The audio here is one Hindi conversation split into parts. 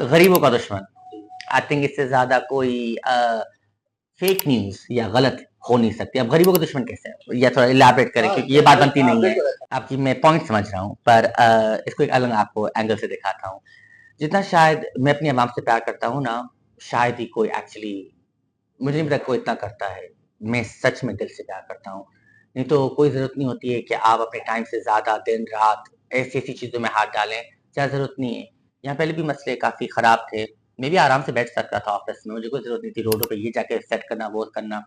गरीबों का दुश्मन, आई थिंक इससे ज्यादा कोई फेक न्यूज या गलत हो नहीं सकती। अब गरीबों का दुश्मन कैसे है, या थोड़ा इलाबरेट करें, क्योंकि ये बात बनती नहीं है। आपकी मैं पॉइंट समझ रहा हूँ, पर इसको एक अलग आपको एंगल से दिखाता हूँ। जितना शायद मैं अपनी आवाम से प्यार करता हूँ ना, शायद ही कोई एक्चुअली, मुझे नहीं पता कोई इतना करता है। मैं सच में दिल से प्यार करता हूँ। नहीं तो कोई जरूरत नहीं होती है कि आप अपने टाइम से ज्यादा दिन रात ऐसी ऐसी चीजों में हाथ डालें, क्या जरूरत नहीं है। यहाँ पहले भी मसले काफी खराब थे, मैं भी आराम से बैठ सकता था ऑफिस में, मुझे कोई जरूरत नहीं थी रोडों पे ये जाके सेट करना वो करना।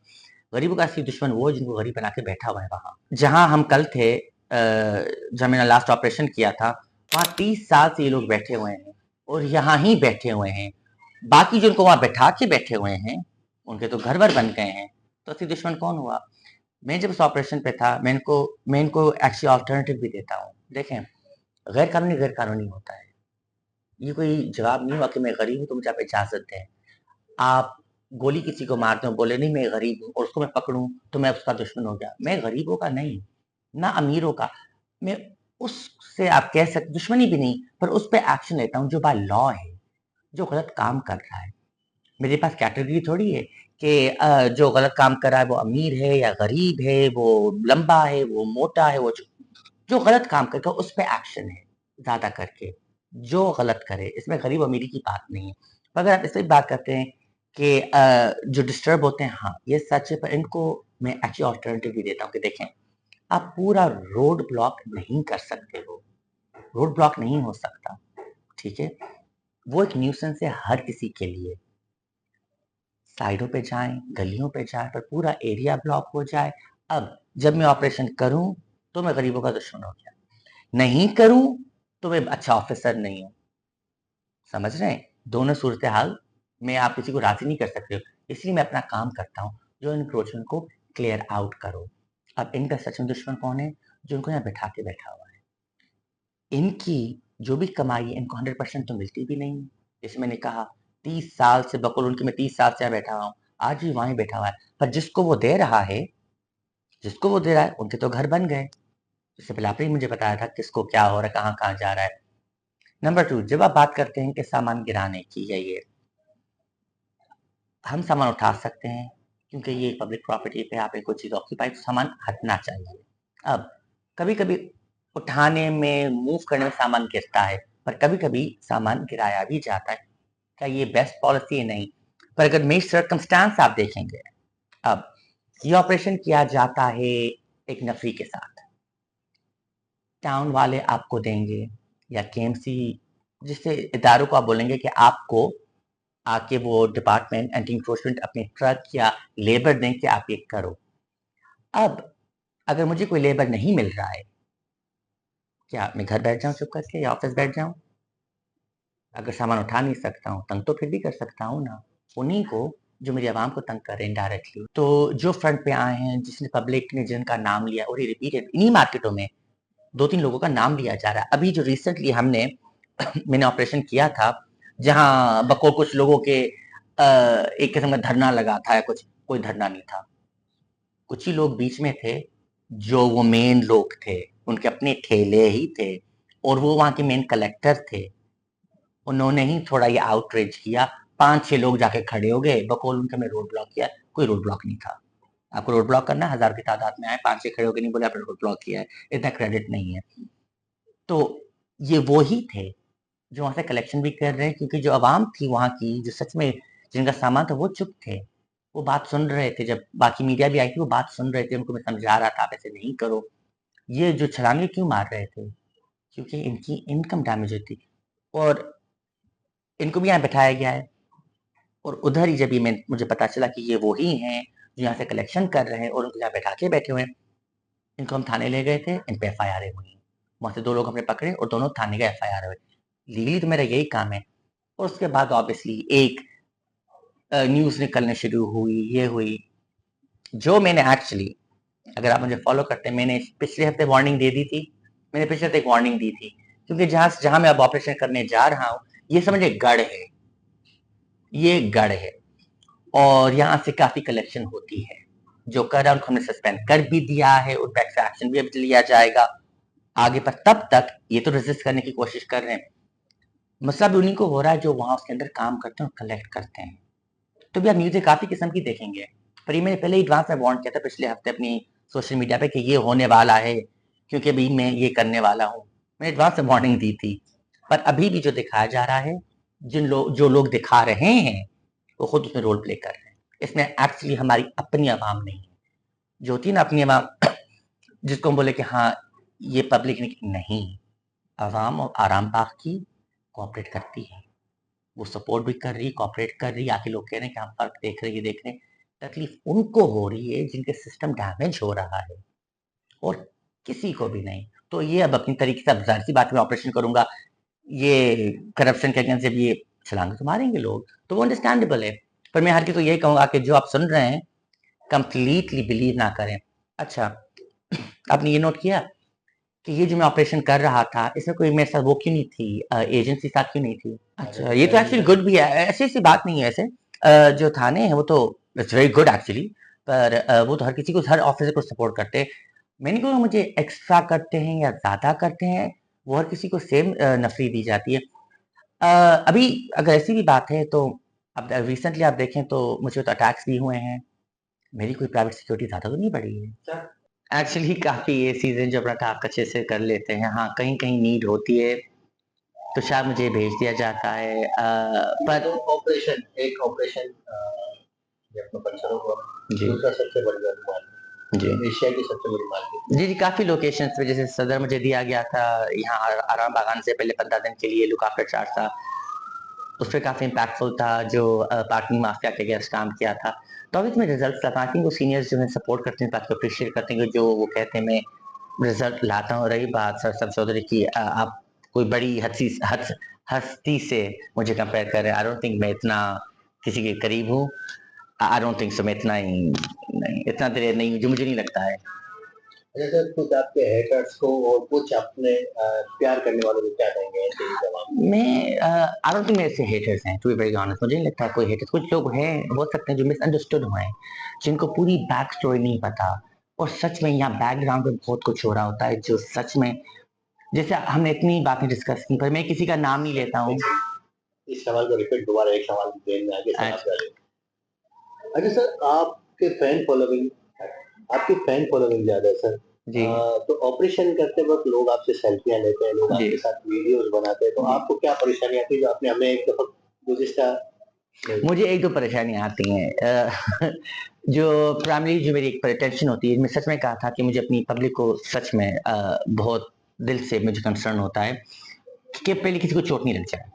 गरीबों का असली दुश्मन वो है जिनको गरीब बना के बैठा हुआ है वहां जहां हम कल थे। जब मैंने लास्ट ऑपरेशन किया था, वहां 30 साल से ये लोग बैठे हुए हैं और यहाँ ही बैठे हुए हैं। बाकी जो उनको वहां बैठा के बैठे हुए हैं, उनके तो घर भर बन गए हैं। तो असली दुश्मन कौन हुआ? मैं जब उस ऑपरेशन पे था, मैं इनको एक्चुअली ऑल्टरनेटिव भी देता हूँ। देखें, गैर कानूनी होता है। ये कोई जवाब नहीं हुआ कि मैं गरीब हूँ तो मुझे आप इजाजत दें। आप गोली किसी को मारते हो, बोले नहीं मैं गरीब हूँ, और उसको मैं पकड़ूं तो मैं उसका दुश्मन हो गया। मैं गरीबों का नहीं, ना अमीरों का। मैं उससे आप कह सकते दुश्मनी भी नहीं, पर उस पर एक्शन लेता हूँ जो बाय लॉ है, जो गलत काम कर रहा है। मेरे पास कैटेगरी थोड़ी है कि जो गलत काम कर रहा है वो अमीर है या गरीब है, वो लंबा है वो मोटा है, वो जो गलत काम करके उस पर एक्शन है ज्यादा करके। जो गलत करे, इसमें गरीब अमीरी की बात नहीं है। पर अगर आप इस पर बात करते हैं कि जो डिस्टर्ब होते हैं, हाँ ये सच है, पर इनको मैं एक्चुअली ऑल्टरनेटिव भी देता हूँ कि देखें, आप पूरा रोड ब्लॉक नहीं कर सकते हो, रोड ब्लॉक नहीं हो सकता, ठीक है। वो एक न्यूसेंस है हर किसी के लिए। साइडों पे जाएं, गलियों पे जाएं, पर पूरा एरिया ब्लॉक हो जाए। अब जब मैं ऑपरेशन करूं तो मैं गरीबों का दुश्मन हो गया, नहीं करूं तो मैं अच्छा ऑफिसर नहीं हूं। समझ रहे हैं? दोनों सूरत हाल में आप किसी को राजी नहीं कर सकते हो। इसलिए मैं अपना काम करता हूँ, जो इंक्रोचमेंट को क्लियर आउट करो। अब इनका सच में दुश्मन कौन है? जो इनको यहाँ बैठा के बैठा हुआ है। इनकी जो भी कमाई है, इनको 100% तो मिलती भी नहीं है। जैसे मैंने कहा, 30 साल से बकुल उनकी, मैं 30 साल से यहाँ बैठा हुआ हूँ, आज भी वहीं बैठा हुआ है। पर जिसको वो दे रहा है, जिसको वो दे रहा है, उनके तो घर बन गए। इससे पहले आपने मुझे बताया था किसको क्या हो रहा है, कहाँ कहाँ जा रहा है। नंबर 2, जब आप बात करते हैं कि सामान गिराने की है, ये हम सामान उठा सकते हैं क्योंकि ये पब्लिक प्रॉपर्टी पे आप कोई चीज़ ऑक्यूपाई, तो सामान हटना चाहिए। अब कभी कभी उठाने में, मूव करने में सामान गिरता है, पर कभी कभी सामान गिराया भी जाता है। क्या ये बेस्ट पॉलिसी है? नहीं। पर अगर मेरी सर्कमस्टांस आप देखेंगे, अब ये ऑपरेशन किया जाता है एक नफरी के साथ, टाउन वाले आपको देंगे या केएमसी जिससे इदारों को आप बोलेंगे कि आपको आके वो डिपार्टमेंट एंटी इंक्रोचमेंट अपने ट्रक या लेबर दें कि आप ये करो। अब अगर मुझे कोई लेबर नहीं मिल रहा है, क्या मैं घर बैठ जाऊं चुप करके या ऑफिस बैठ जाऊं? अगर सामान उठा नहीं सकता हूँ, तंग तो फिर भी कर सकता हूँ ना, उन्हीं को जो मेरी आवाम को तंग कर रहे हैं डायरेक्टली। तो जो फ्रंट पे आए हैं, जिसने पब्लिक ने जिनका नाम लिया, और ये रिपीटेड इन्हीं मार्केटों में 2-3 लोगों का नाम लिया जा रहा है। अभी जो रिसेंटली हमने मैंने ऑपरेशन किया था, जहां बको कुछ लोगों के एक किस्म का धरना लगा था, या कुछ कोई धरना नहीं था, कुछ ही लोग बीच में थे जो वो मेन लोग थे, उनके अपने ठेले ही थे, और वो वहां के मेन कलेक्टर थे। उन्होंने ही थोड़ा ये आउटरीच किया, 5-6 लोग जाके खड़े हो गए, बकौल उनका मैं रोड ब्लॉक किया। कोई रोड ब्लॉक नहीं था। आपको रोड ब्लॉक करना है, 1000 की तादाद में आए, 5-6 खड़े होकर नहीं बोले आपने रोड ब्लॉक किया है, इतना क्रेडिट नहीं है। तो ये वो ही थे जो वहां से कलेक्शन भी कर रहे हैं, क्योंकि जो आवाम थी वहां की, जो सच में जिनका सामान था, वो चुप थे, वो बात सुन रहे थे। जब बाकी मीडिया भी आई थी, वो बात सुन रहे थे, उनको मैं समझा रहा था आप ऐसे नहीं करो। ये जो छलांगे क्यों मार रहे थे? क्योंकि इनकी इनकम डैमेज होती, और इनको भी यहाँ बैठाया गया है। और उधर ही जब ये मुझे पता चला कि ये वो ही हैं जो यहाँ से कलेक्शन कर रहे हैं और उनको यहाँ बैठा के बैठे हुए हैं, इनको हम थाने ले गए थे, इन पे एफआईआर हुई। वहां से 2 लोग हमने पकड़े और दोनों थाने गए, एफआईआर हुए। लीगली तो मेरा यही काम है। और उसके बाद ऑब्वियसली एक न्यूज निकलने शुरू हुई, ये हुई, जो मैंने एक्चुअली, अगर आप मुझे फॉलो करते हैं, मैंने पिछले हफ्ते वार्निंग दे दी थी। मैंने पिछले हफ्ते एक वार्निंग दी थी, क्योंकि जहां मैं अब ऑपरेशन करने जा रहा हूँ, ये समझे गढ़ है, ये गढ़ है, और यहाँ से काफी कलेक्शन होती है। जो कर रहा है उनको हमने सस्पेंड कर भी दिया है, उन पर एक्शन भी अब लिया जाएगा आगे। पर तब तक ये तो रेजिस्ट करने की कोशिश कर रहे हैं। मसला भी उन्हीं को हो रहा है जो वहाँ उसके अंदर काम करते हैं और कलेक्ट करते हैं। तो भी आप न्यूज़ें काफ़ी किस्म की देखेंगे। पर ये मैंने पहले ही एडवांस में वार्न किया था पिछले हफ्ते अपनी सोशल मीडिया पे कि ये होने वाला है, क्योंकि अभी मैं ये करने वाला हूँ। मैंने एडवांस में वार्निंग दी थी। पर अभी भी जो दिखाया जा रहा है, जो लोग दिखा रहे हैं, वो खुद उसमें रोल प्ले कर रहे हैं। इसमें एक्चुअली हमारी अपनी आवाम नहीं है। जो होती है ना अपनी आवाम जिसको हम बोले कि हाँ, ये पब्लिक नहीं, आवाम और आराम बाग की कोऑपरेट करती है। वो सपोर्ट भी कर रही है, कोऑपरेट कर रही है। आके लोग कह रहे हैं कि हम फर्क देख रहे हैं, ये देख रहे हैं। तकलीफ उनको हो रही है जिनके सिस्टम डैमेज हो रहा है, और किसी को भी नहीं। तो ये अब अपनी तरीके से, अब जाहिर सी बात, मैं ऑपरेशन करूंगा, ये करप्शन के अगेंस्ट जब ये छलांगे तो मारेंगे लोग, तो वो अंडरस्टैंडेबल है। पर मैं हर किसी को यही कहूंगा कि जो आप सुन रहे हैं, कंप्लीटली बिलीव ना करें। अच्छा, आपने ये नोट किया कि ये जो मैं ऑपरेशन कर रहा था, इसमें कोई मेरे साथ वो क्यों नहीं थी, एजेंसी साथ क्यों नहीं थी? अच्छा, ये तो एक्चुअली गुड भी है, ऐसी बात नहीं है। ऐसे जो थाने हैं वो तो इट्स वेरी गुड एक्चुअली। पर वो तो हर किसी को, हर ऑफिसर को सपोर्ट करते हैं। मैं नहीं कहूँगा मुझे एक्स्ट्रा करते हैं या ज़्यादा करते हैं, वो हर किसी को सेम नफरी दी जाती है। अभी अगर ऐसी भी बात है तो अब रिसेंटली आप देखें तो मुझे तो अटैक्स भी हुए हैं। मेरी कोई प्राइवेट सिक्योरिटी ज़्यादा तो नहीं बढ़ी है। एक्चुअली काफ़ी ये सीज़न जो अपना काम अच्छे से कर लेते हैं। हाँ, कहीं-कहीं नीड होती है, तो शायद मुझे भेज दिया जाता है। पर तो ऑपरेशन एक ऑपरेशन ये अपना परिसरों को जी, दूसरा सबसे बड़ी मार्केट जी। एशिया की सबसे बड़ी मार्केट। जी, जी, काफ़ी लोकेशंस पे, जैसे सदर मुझे दिया गया था, यहाँ आराम बागान से पहले 15 दिन के लिए लुक आफ्टर चार्ज था। उस पे काफ़ी इम्पैक्टफुल था, जो पार्किंग माफिया के अगेंस्ट काम किया था। तो अभी इसमें रिजल्ट्स आता है। आई थिंक वो सीनियर्स जो है सपोर्ट करते हैं, बात को अप्रिशिएट करते हैं कि जो वो कहते हैं मैं रिजल्ट लाता हूँ। रही बात सर चौधरी की, आप कोई बड़ी हस्ती से मुझे कंपेयर कर रहे हैं। आई डोंट थिंक मैं इतना किसी के करीब हूँ। आई डोंट थिंक सो, मैं इतना ही नहीं, इतना देर नहीं हूँ, जो मुझे नहीं लगता है। जैसे कुछ आपके हेटर्स को और कुछ अपने प्यार करने वालों को क्या कहेंगे ऐसे ही जवाब? मैं आई डोंट थिंक मेरे से हेटर्स हैं, टू बी वेरी ऑनेस्ट। मुझे नहीं लगता कोई हेटर्स, कुछ लोग हैं, हो सकते हैं जो मिसअंडरस्टूड हुए हैं, जिनको पूरी बैक स्टोरी नहीं पता। और सच में यहाँ बैकग्राउंड में बहुत कुछ हो रहा होता है जो सच में, जैसे हमने इतनी बातें डिस्कस की, पर मैं किसी का नाम नहीं लेता हूँ। इस सवाल को रिपीट दोबारा एक सवाल देर में आगे से आप अच्छा, करें। अच्छा सर, आपकी फैन फॉलोइंग ज्यादा है सर। जी, तो ऑपरेशन करते वक्त लोग आपसे सेल्फियां लेते हैं, लोग जी, आपके साथ वीडियोस बनाते हैं, तो जी। आपको क्या परेशानी आती है जो आपने हमें एक दफा गुज़िश्ता मुझे एक दो परेशानियां आती हैं। जो प्राइमरी जो मेरी एक टेंशन होती है, मैं सच में कहा था कि मुझे अपनी पब्लिक को सच में बहुत दिल से मुझे कंसर्न होता है कि पहले किसी को चोट नहीं लग जाए,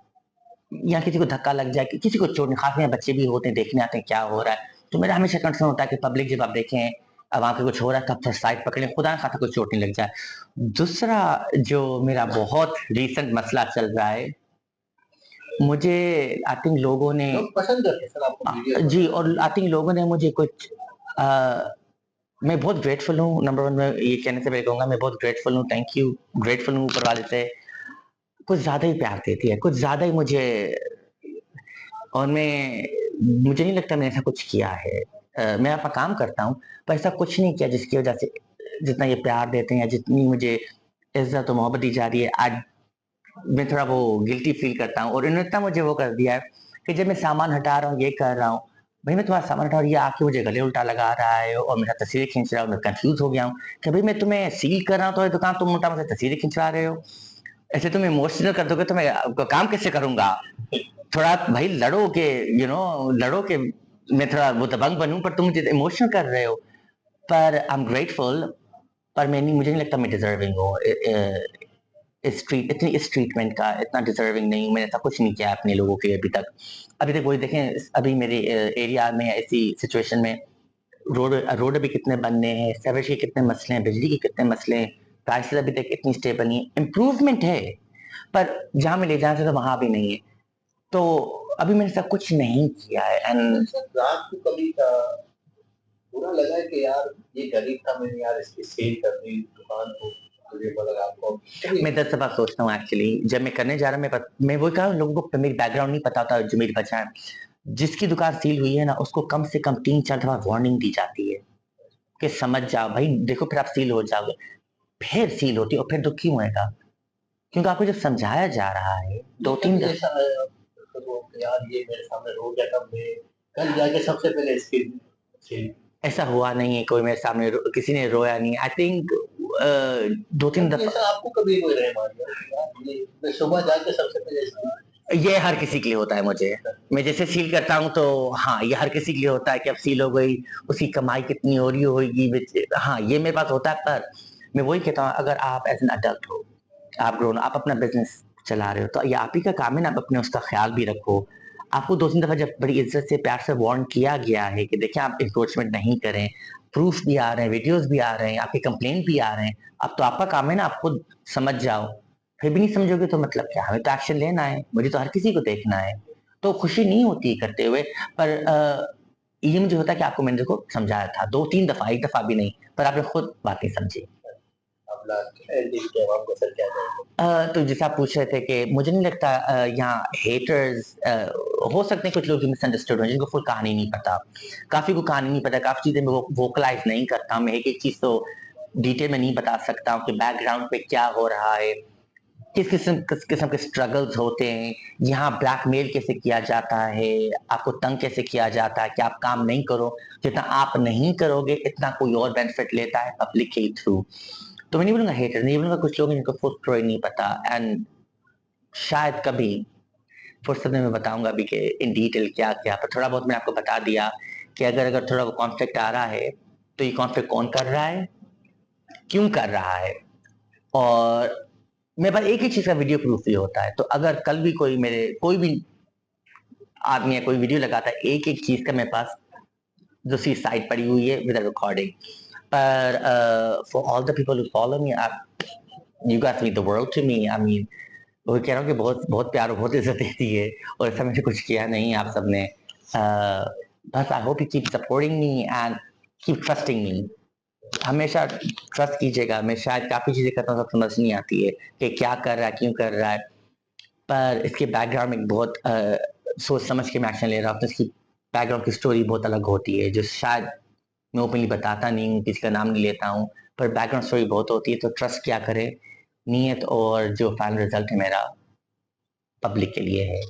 या किसी को धक्का लग जाए, कि किसी को चोट नहीं, खास में बच्चे भी होते हैं, देखने आते हैं क्या हो रहा है। तो मेरा हमेशा कंसर्न होता है कि पब्लिक जब आप देखें वहां पे कुछ हो रहा है, तब साइड पकड़े, खुदा ना खासा कुछ चोट नहीं लग जाए। दूसरा जो मेरा बहुत रीसेंट मसला चल रहा है, मुझे आई थिंक लोगों ने, लोग पसंद करते हैं सर आपको वीडियो जी, और आई थिंक लोगों ने मुझे कुछ अ, मैं बहुत ग्रेटफुल हूँ। नंबर वन, मैं ये कहने से पहले कहूंगा मैं बहुत ग्रेटफुल हूँ, थैंक यू, ग्रेटफुल हूँ ऊपर वाले से। कुछ ज्यादा ही प्यार देती है, कुछ ज्यादा ही मुझे, और मुझे नहीं लगता मैंने ऐसा कुछ किया है। मैं अपना काम करता हूँ, पर ऐसा कुछ नहीं किया जिसकी वजह से जितना ये प्यार देते हैं, या जितनी मुझे इज्जत और मोहब्बत दी जा रही है, आज मैं थोड़ा वो गिल्टी फील करता हूँ। और इन्होंने इतना मुझे वो कर दिया है कि जब मैं सामान हटा रहा हूँ, ये कर रहा हूँ, भाई मैं तुम्हारा सामान हटा रहा हूँ, ये आके मुझे गले उल्टा लगा रहा है और मेरा तस्वीरें खींच रहा है, मैं कंफ्यूज हो गया हूँ कि भाई मैं तुम्हें सील कर रहा हूँ तो ये दुकान, तुम उल्टा मुझे तस्वीरें खिंचवा रहे हो। ऐसे तुम इमोशनल कर दोगे तो मैं काम कैसे करूंगा? थोड़ा भाई लड़ो के, लड़ो के मैं थोड़ा वो दबंग बनूं, पर तुम मुझे इमोशनल कर रहे हो। पर आई एम ग्रेटफुल। पर मुझे नहीं लगता मैं डिजर्विंग हूँ इस ट्रीटमेंट का, इतना डिजर्विंग नहीं हूँ। मैंने ऐसा कुछ नहीं किया अपने लोगों के अभी तक वही देखें, अभी मेरे एरिया में ऐसी सिचुएशन में रोड रोड अभी कितने बनने हैं, सेवेज के कितने मसले हैं, बिजली के कितने मसले हैं, प्राइसेस अभी तक इतनी स्टेबल नहीं है। इम्प्रूवमेंट है, पर जहाँ मैं ले जाना चाहता वहां भी नहीं है। तो अभी मैंने सब कुछ नहीं किया है। एंड रात को कभी बुरा लगा है कि यार ये गरीब था, मैंने यार इसकी सेल कर दी दुकान को, मुझे पता लगा आपको मैं 10 दफा सोचता हूँ एक्चुअली, जब मैं करने जा रहा हूँ, मैं वही कहा, लोगों को मेरी बैकग्राउंड नहीं पता होता जो मेरी वजह है। जिसकी दुकान सील हुई है ना, उसको कम से कम 3-4 दफा वार्निंग दी जाती है कि समझ जाओ भाई, देखो फिर आप सील हो जाओगे। फिर सील होती है और फिर दुखी होएगा। क्योंकि आपको जब समझाया जा रहा है दो कभी तीन दफा, ऐसा आया तो यार ये मेरे सामने रो गया था, मैं कल जाके सबसे पहले इसकी ऐसा हुआ नहीं है कोई मेरे सामने किसी ने रोया नहीं। आई थिंक दो तीन कभी दफा ऐसा आपको कभी कोई रहे मान लो यार ये मैं सुबह जाके सबसे पहले इसकी ये हर किसी के लिए होता है मुझे। मैं जैसे सील करता हूँ तो हाँ, ये हर किसी के लिए होता है कि अब सील हो गई, उसकी कमाई कितनी हो रही होगी हाँ, ये मेरे पास होता है। पर मैं वही कहता हूँ, अगर आप एज एन अडल्ट हो, आप ग्रोन, आप अपना बिजनेस चला रहे हो, तो ये आप ही का काम है ना, आप अपने उसका ख्याल भी रखो। आपको दो तीन दफा जब बड़ी इज्जत से प्यार से वार्न किया गया है कि देखिए आप इंक्रोचमेंट नहीं करें, प्रूफ भी आ रहे हैं, वीडियोस भी आ रहे हैं, आपके कंप्लेंट भी आ रहे हैं, अब तो आपका काम है ना, आप खुद समझ जाओ। फिर भी नहीं समझोगे तो मतलब क्या, हमें तो एक्शन लेना है, मुझे तो हर किसी को देखना है। तो खुशी नहीं होती करते हुए, पर ये मुझे होता है कि आपको मैंने देखो समझाया था 2-3 दफा, एक दफा भी नहीं, पर आपने खुद बातें समझी। अब लास्ट एंडिंग के आवाम को सर क्या कहेंगे? तो जैसे आप पूछ रहे थे कि मुझे नहीं लगता यहाँ हेटर्स हो सकते हैं, कुछ लोग जो मिसअंडरस्टूड हो, जिनको फुल कहानी नहीं पता, काफी को कहानी नहीं पता, काफी चीजें मैं वोकलाइज नहीं करता, मैं एक एक चीज तो डिटेल में नहीं बता सकता हूँ कि बैकग्राउंड पे क्या हो रहा है, किस किस्म के स्ट्रगल्स होते हैं, यहाँ ब्लैकमेल कैसे किया जाता है, आपको तंग कैसे किया जाता है कि आप काम नहीं करो, जितना आप नहीं करोगे इतना कोई और बेनिफिट लेता है पब्लिक के थ्रू। तो मैं नहीं बोलूंगा हेटर, नहीं बोलूंगा कुछ लोग हैं जिनको फुल स्टोरी नहीं पता, एंड शायद कभी फुर्सत में मैं बताऊंगा अभी कि इन डिटेल क्या क्या, पर थोड़ा बहुत मैंने आपको बता दिया कि अगर अगर थोड़ा वो कॉन्फ्लिक्ट आ रहा है तो ये कॉन्फ्लिक्ट कौन कर रहा है, क्यों कर रहा है, और मेरे पास एक ही चीज का वीडियो प्रूफ भी होता है। तो अगर कल भी कोई मेरे कोई भी आदमी या कोई वीडियो लगाता है एक एक चीज का, मेरे पास दूसरी साइड पड़ी हुई है विद रिकॉर्डिंग। पर for all the people who follow me, you guys mean the world to me. I mean वो कह रहा हूँ कि बहुत बहुत प्यार और बहुत इज्जत देती है, और ऐसा मैंने कुछ किया नहीं आप सबने। बस I hope you keep supporting me and keep trusting मी। हमेशा ट्रस्ट कीजिएगा। मैं शायद काफी चीजें करता हूँ, सब समझ नहीं आती है कि क्या कर रहा है, क्यों कर रहा है, पर इसके बैकग्राउंड में बहुत सोच समझ के मैं एक्शन ले रहा हूँ, तो इसकी बैकग्राउंड की स्टोरी बहुत अलग होती है, जो शायद मैं ओपनली बताता नहीं हूँ, किसी का नाम नहीं लेता हूँ, पर बैकग्राउंड स्टोरी बहुत होती है। तो ट्रस्ट क्या करे, नीयत और जो फाइनल रिजल्ट है मेरा पब्लिक के लिए है।